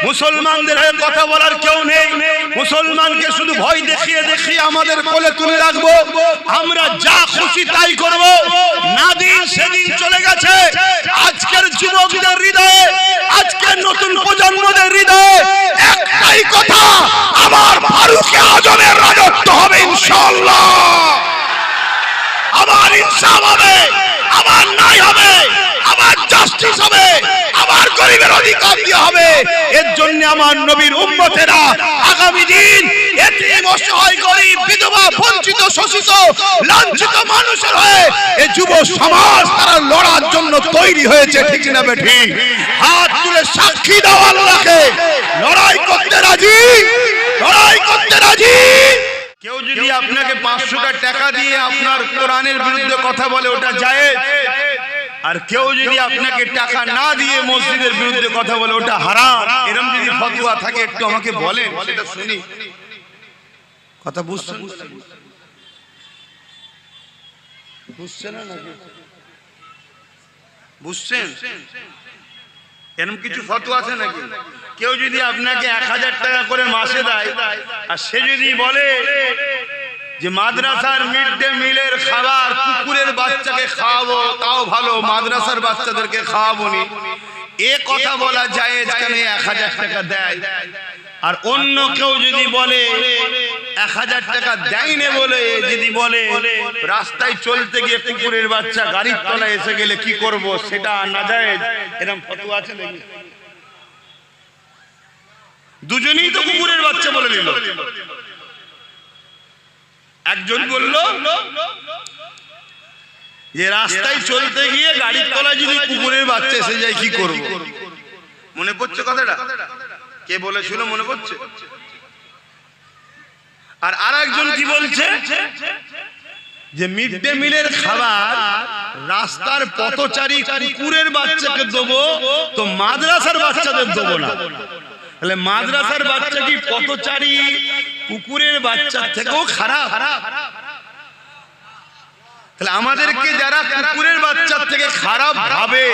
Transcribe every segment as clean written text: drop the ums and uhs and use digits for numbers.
মুসলমানদের হয়ে কথা বলার কেউ নেই। মুসলমানকে শুধু ভয় দেখিয়ে দেখিয়ে আমাদের কোলে তুলে রাখবো, আমরা যা খুশি তাই করব। না দিন সেদিন চলে গেছে। আজকের যুবকদের হৃদয়ে, আজকের নতুন প্রজন্মদের হৃদয়ে একটাই কথা, আমার ফারুকে আজমের রাজত্ব হবে ইনশাআল্লাহ। আমার ইনসাফ হবে, আমার ন্যায় হবে, আমার জাস্টিস হবে, আমার গরিবের অধিকার দিয়ে হবে। এর জন্য আমার নবীর উম্মতেরা আগামী দিন এতিম, অসহায়, গরিব, বিধবা, বঞ্চিত, শোষিত, লাঞ্ছিত মানুষের হয়ে এই যুব সমাজ তারা লড়ার জন্য তৈরি হয়েছে। ঠিক না বেঠিক? হাত তুলে সাক্ষী দাও আল্লাহকে, লড়াই করতে রাজি, লড়াই করতে রাজি। কেউ যদি আপনাকে 500 টাকা দিয়ে আপনার কোরআনের বিরুদ্ধে কথা বলে ওটা জায়েজ, আর কেউ যদি আপনাকে টাকা না দিয়ে মসজিদের বিরুদ্ধে কথা বলে ওটা হারাম। এরকম যদি ফতোয়া থাকে একটু আমাকে বলেন, সেটা শুনি। কথা বুঝছেন? বুঝছেন না নাকি? বুঝছেন? এরকম কিছু ফতোয়া আছে নাকি? কেউ যদি আপনাকে 1000 টাকা করে মাসে দেয়, আর সে যদি বলে যে মাদ্রাসার মিড ডে মিলের খাবার কুকুরের বাচ্চাকে খাওয়াবো, তাও ভালো, মাদ্রাসার বাচ্চাদেরকে খাওয়াবো নি, এ কথা বলা জায়েজ কেন? 1000 টাকা দেয়। আর অন্য কেউ যদি বলে 1000 টাকা দেয়নি বলে যদি বলে রাস্তায় চলতে গিয়ে কুকুরের বাচ্চা গাড়ির তলায় এসে গেলে কি করব, সেটা নাজায়েজ, এরকম ফতোয়া আছে নাকি? দুজনেই তো কুকুরের বাচ্চা বলে দিল। একজন বলল যে রাস্তায় চলতে গিয়ে গাড়ির তলায় যদি কুকুরের বাচ্চা এসে যায় কি করব। মনে পড়ছে কথাটা? কে বলেছিল মনে পড়ছে? আর আরেকজন কি বলছে যে মিড ডে মিলের খাবার রাস্তার পথচারী কুকুরের বাচ্চাকে দেবো, তো মাদ্রাসার বাচ্চাদের দেবো না। তাহলে মাদ্রাসার বাচ্চা কি পথচারী কুকুরের বাচ্চার থেকেও খারাপ? তাহলে আমাদেরকে যারা কুকুরের বাচ্চার থেকে খারাপ ভাবে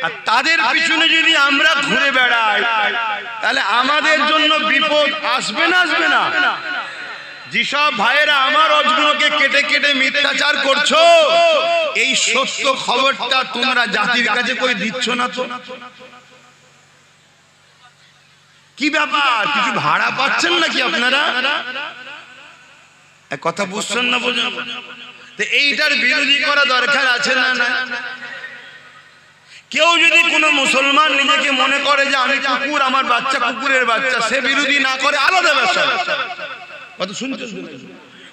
আর তাদের পিছনে যদি আমরা ঘুরে বেড়াই, তাহলে আমাদের জন্য বিপদ আসবে না? আসবে না? যেসব ভাইয়েরা আমার অজগুলোকে কেটে কেটে মিথ্যাচার করছো, এই সত্য খবরটা তোমরা জাতির কাছে কই দিচ্ছ না তো? কি ব্যাপার? কিছু ভাড়া পাচ্ছেন নাকি আপনারা? কথা বুঝছেন না? বোঝেন? এইটার বিরোধী করা দরকার আছে না? না। কেউ যদি কোনো মুসলমান নিজেকে মনে করে যে আমি কুকুর, আমার বাচ্চা কুকুরের বাচ্চা, সে বিরোধী না করে, আলাদা বিষয়। কথা শুনছেন?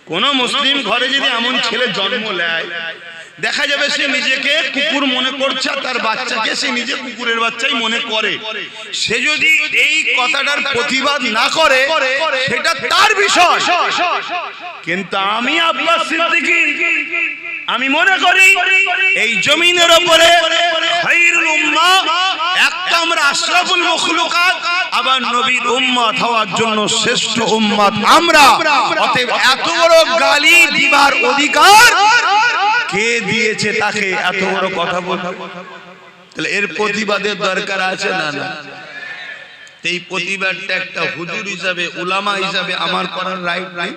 কোন মুসলিম ঘরে যদি এমন ছেলে জন্ম নেয়, দেখা যাবে সে নিজেকে কুকুর মনে করছে, তার বাচ্চাকে সে নিজে কুকুরের বাচ্চাই মনে করে। সে যদি এই কথাটার প্রতিবাদ না করে সেটা তার বিষয়। কিন্তু আমি আব্বাস সিদ্দিকী, আমি মনে করি এই জমিনের উপরে খায়রুল উম্মাহ, একটা আমরা আশরাফুল মাখলুকাত, আবার নবীর উম্মত হওয়ার জন্য শ্রেষ্ঠ উম্মত আমরা। অতএব এত বড় গালি দিবার অধিকার কে দিয়েছে তাকে এত বড় কথা বলতে? তাহলে এর প্রতিবাদের দরকার আছে না? না। এই প্রতিবাদটা একটা হুজুর হিসাবে, উলামা হিসাবে আমার করার রাইট নাই?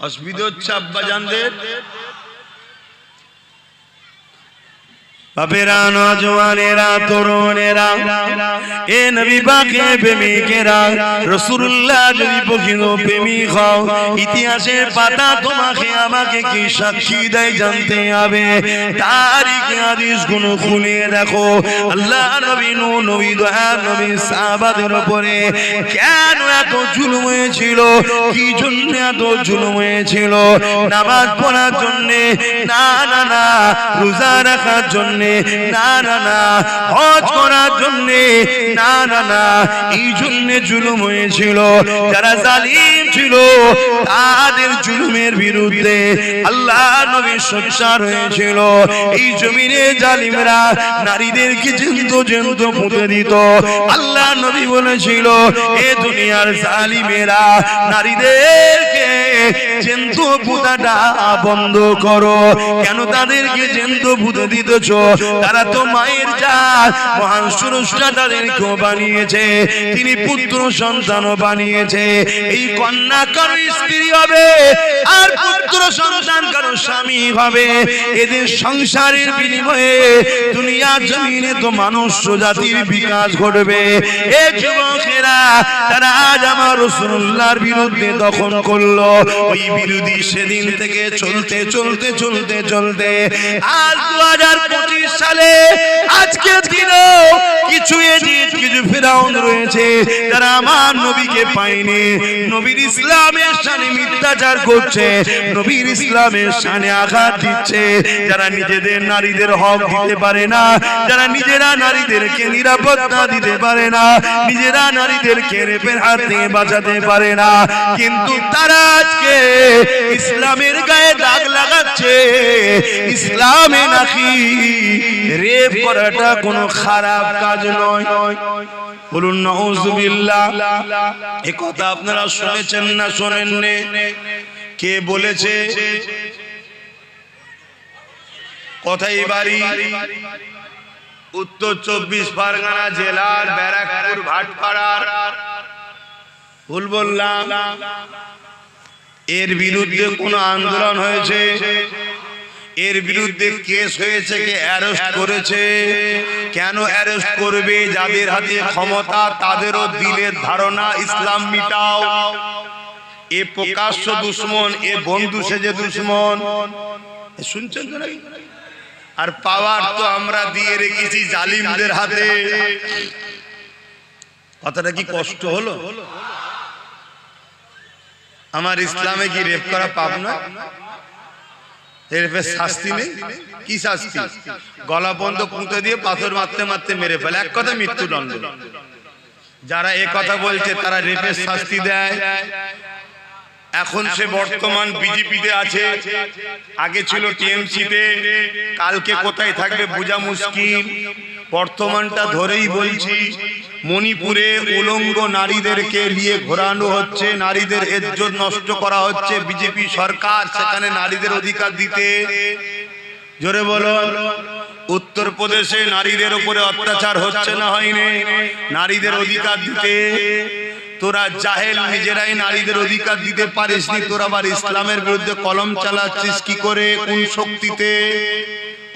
অসুবিধা হচ্ছে আব্বাজানদের? বাপেরা, নওজওয়ানেরা, তরুণেরা, এ নবী পাকের প্রেমিকেরা, রাসূলুল্লাহ যদি প্রকৃত প্রেমিক হও, ইতিহাসের পাতা তোমাকে আমাকে কি সাক্ষী দেয় জানতে হবে। তারিখে হাদিস গুলো খুলে দেখো, আল্লাহ নবী, নবী, দয়ার নবী সাহাবাদের উপরে কেন এত জুলুম হয়েছিল? কি জন্য এত জুলুম হয়েছিল? নামাজ পড়ার জন্য না, না, না। রোজা রাখার জন্য না, না, না। হজ করার জন্য না, না, না। এই জন্য জুলুম হয়েছিল। যারা জালিম ছিল তাদের জুলুমের বিরুদ্ধে আল্লাহ নবী সোচ্চার হয়েছিল। এই জমিনে জালিমরা নারীদেরকে জ্যান্ত জ্যান্ত পুঁতে দিত। আল্লাহ নবী বলেছিল, এ দুনিয়ার জালিমেরা নারীদেরকে জ্যান্ত পুঁতাটা বন্ধ করো। কেন তাদেরকে জ্যান্ত পুঁতে দিতেছ? তারা তো মায়ের জাত, মহান স্রষ্টা তাদেরকেও বানিয়েছে, তিনি পুত্র সন্তানও বানিয়েছে। এই কন্যা কারো স্ত্রী হবে আর পুত্র সন্তান কারো স্বামী হবে। এদের সংসারের বিনিময়ে দুনিয়া জমিনে তো মানুষ জাতির বিকাশ ঘটবে। এ যুবকেরা, তারা আজ আমার রাসূলুল্লাহর বিরুদ্ধে দখল করলো। ওই বিরোধী সেদিন থেকে চলতে চলতে চলতে চলতে আজ 2025 সালে আজকের দিনেও কিছু এজিদ, কিছু ফেরাউন রয়েছে যারা আমার নবীকে পায়নি, নবীর ইসলামের শানে মিথ্যাচার করছে, নবীর ইসলামের শানে আঘাত দিচ্ছে, যারা নিজেদের নারীদের হক দিতে পারে না, যারা নিজেরা নারীদেরকে নিরাপত্তা দিতে পারে না, নিজেরা নারীদেরকে রেপের হাত থেকে বাঁচাতে পারে না, কিন্তু তারা আজকে ইসলামের গায়ে দাগ লাগাচ্ছে। ইসলামে নাকি রেপ করাটা কোনো খারাপ কাজ নয়। বলুন নাউযুবিল্লাহ। এ কথা আপনারা শুনেছেন না শোনেননি? কে বলেছে? কোথায় বাড়ি? উত্তর 24 পরগনা জেলার ব্যারাকপুর ভাটপাড়ার। ভুল বললাম? এর বিরুদ্ধে কোনো আন্দোলন হয়েছে? এর বিরুদ্ধে কেস হয়েছে? কে অ্যারেস্ট করেছে? কেন অ্যারেস্ট করবে? যাদের হাতে ক্ষমতা তাদেরও দিলের ধারণা ইসলাম মিটাও। এ প্রকাশ্য দুশ্মন, এ বন্ধু সেজে দুশ্মন। শুনছেন তো নাকি? আর পাওয়ার তো আমরা দিয়ে রেখেছি জালিমদের হাতে। কথাটা কি কষ্ট হলো? আমার ইসলামে কি রেপ করা পাপ না? রেপের শাস্তি নেই? কি শাস্তি? গলা বন্ধ পুঁতে দিয়ে পাথর মারতে মারতে মেরে ফেলে, এক কথা মৃত্যুদণ্ড। যারা এ কথা বলছে তারা রেপের শাস্তি দেয়। এখন সে বর্তমান বিজেপিতে আছে, আগে ছিল টিএমসিতে, কালকে কোথায় থাকবে বোঝা মুশকিল। বর্তমানটা ধরেই বলছি, মণিপুরে উলঙ্গ নারীদেরকে নিয়ে ঘোরানো হচ্ছে, নারীদের ইজ্জত নষ্ট করা হচ্ছে। বিজেপি সরকার সেখানে নারীদের অধিকার দিতে, জোরে বলো। উত্তরপ্রদেশে নারীদের উপরে অত্যাচার হচ্ছে না হয়নি? নারীদের অধিকার দিতে। তোরা জাহেল, নিজেরাই নারীদের অধিকার দিতে পারিসনি, তোরা আবার ইসলামের বিরুদ্ধে কলম চালাচ্ছিস কি করে? কোন শক্তিতে?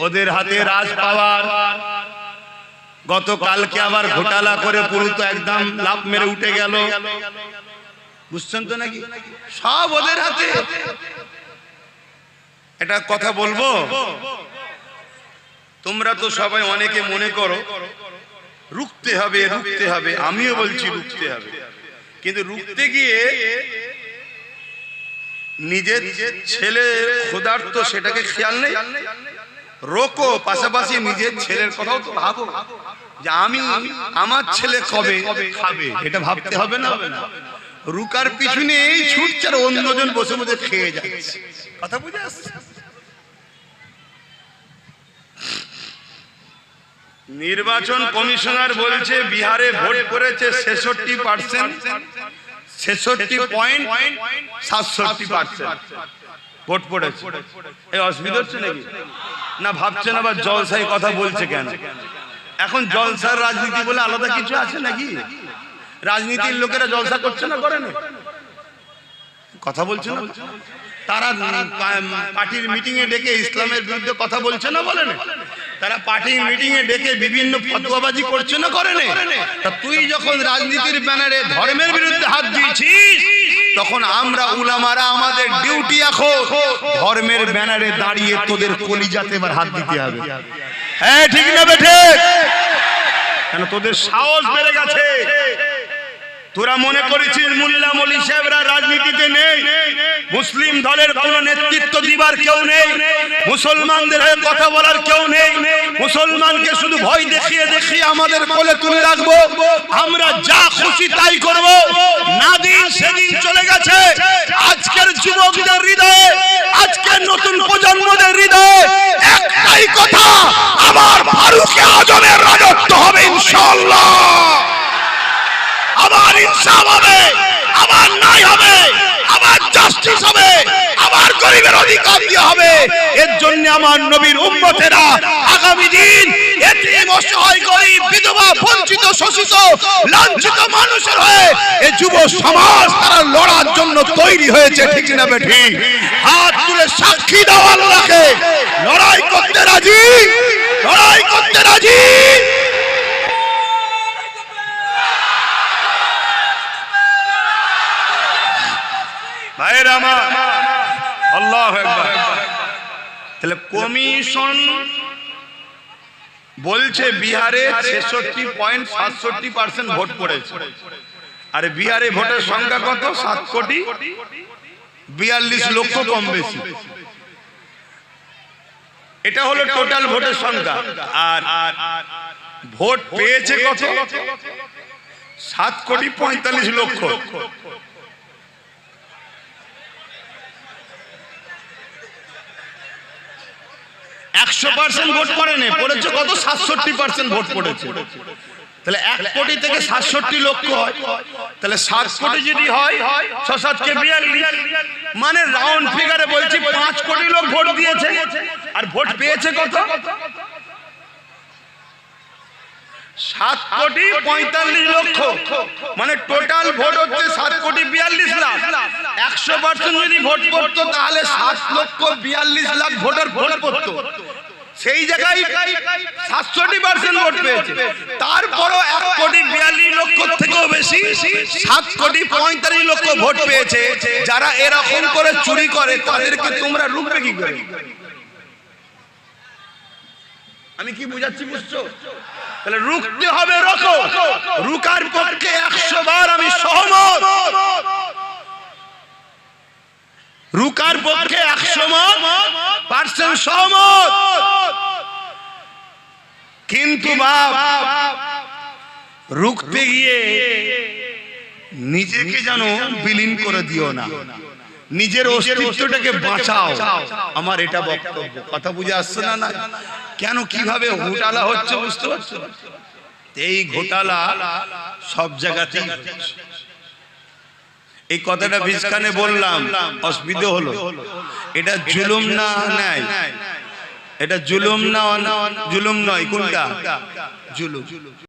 ওদের হাতে রাজ পাওয়ার। গতকালকে আবার ঘোটালা করে পুরো তো একদম লাভ মেরে উঠে গেল। বুঝছেন তো নাকি? সব ওদের হাতে। এটা কথা বলবো, তোমরা তো সবাই অনেকে মনে করো রুখতে হবে, রুখতে হবে। আমিও বলছি রুখতে হবে, কিন্তু রুখতে গিয়ে নিজের ছেলে ক্ষুধার্ত সেটাকে খেয়াল নেই। রোকো, পাশাপাশি নিজের ছেলের কথাও তো ভাবো যে আমি, আমার ছেলে কবে খাবে, এটা ভাবতে হবে না? রুকার পিছনে এই ছুটছে আর অন্যজন বসে বসে খেয়ে যাচ্ছে। কথা বুঝে আসছে? নির্বাচন কমিশনার বলছে বিহারে ভোট করেছে 66%, 66.67% ভোট পড়েছে। এই অসুবিধা হচ্ছে নাকি? না ভাবছেন আবার জলসাই কথা বলছে কেন? এখন জলসার রাজনীতি বলে আলাদা কিছু আছে নাকি? রাজনীতির লোকেরা জলসা করছে না, করে না? কথা বলছে না? তারা পার্টির মিটিং এ ডেকে ইসলামের বিরুদ্ধে কথা বলছে না, বলে না? তারা পার্টির মিটিং এ ডেকে বিভিন্ন ফতোয়াবাজি করছে না, করে না? তা তুই যখন রাজনীতির ব্যানারে ধর্মের বিরুদ্ধে হাত দিয়েছিস, তখন আমরা উলামারা আমাদের ডিউটি এখন ধর্মের ব্যানারে দাঁড়িয়ে তোদের কলিজাতে এবার হাত দিতে হবে। হ্যাঁ ঠিক না বেঠে? কেন তোদের সাহস বেড়ে গেছে। তোরা মনে করেছিস মোল্লা মলি সাহেবরা রাজনীতিতে নেই, মুসলিম দলের কোন নেতৃত্ব দিবার কেউ নেই, মুসলমানদের হয়ে কথা বলার কেউ নেই, মুসলমানকে শুধু ভয় দেখিয়ে দেখিয়ে আমাদের কোলে তুলে রাখবো, আমরা যা খুশি তাই করব। না দিন সেদিন চলে গেছে। আজকের যুবকদের হৃদয়ে, আজকের নতুন প্রজন্মদের হৃদয়ে একটাই কথা, আমার ফারুক আজমের রাজত্ব হবে ইনশাআল্লাহ। আমার ইনসাফ হবে, আবার ন্যায় হবে, আবার জাস্টিস হবে, আবার গরিবের অধিকার দেওয়া হবে। এর জন্য আমার নবীর উম্মতেরা আগামী দিন এতিম, অসহায়, গরিব, বিধবা, বঞ্চিত, শোষিত, লাঞ্ছিত মানুষের হয়ে এই যুব সমাজ তারা লড়ার জন্য তৈরি হয়েছে। ঠিক না বেঠিক? হাত তুলে সাক্ষী দাও আল্লাহকে, লড়াই করতে রাজি, লড়াই করতে রাজি। ভাইরা আমার, আল্লাহু আকবার। তাহলে কমিশন বলছে বিহারে 66.67% ভোট পড়েছে। আর বিহারে ভোটের সংখ্যা কত? 7,42,00,000 কম বেশি। এটা হলো টোটাল ভোটের সংখ্যা। আর ভোট পেয়েছে কত? 7,45,00,000। 100% ভোট পড়েনি, পড়েছে কত? 67% ভোট পড়েছে। তাহলে 1 কোটি থেকে 67 লক্ষ হয়, তাহলে 7 কোটি যদি হয় 6 7 কে 42, মানে রাউন্ড ফিগারে বলছি 5 কোটি লোক ভোট দিয়েছে। আর ভোট পেয়েছে কত? 7,45,00,000। মানে টোটাল ভোট হচ্ছে 7,42,00,000। 100% যদি ভোট পড়তো তাহলে 7,42,00,000 ভোটার ভোট পড়তো। সেই জায়গায় 67% ভোট পেয়েছে। তারপরও 1,42,00,000 থেকেও বেশি 7,45,00,000 ভোট পেয়েছে। যারা এরকম করে চুরি করে তাদেরকে তোমরা রুখবে কি করে? আমি কি বুঝাচ্ছি, বুঝছো? তাহলে রুখতে হবে, রোখো। রুকার পক্ষে 100 বার আমি সহমত। রুকার পক্ষে 100% সহমত। কিন্তু বাপ, রুখতে গিয়ে নিজেকে যেন বিলীন করে দিও না, নিজের অস্তিত্বটাকে বাঁচাও। আমার এটা বক্তব্য। কথা বুঝে আসছে না? না কেন, কিভাবে ঘোটালা হচ্ছে বুঝতে পারছো? এই ঘোটালা সব জায়গাতেই। এই কথাটা ভিজখানে বললাম, অসুবিধা হলো। এটা জুলুম না নাই? এটা জুলুম না? জুলুম নয়। কোনটা জুলুম?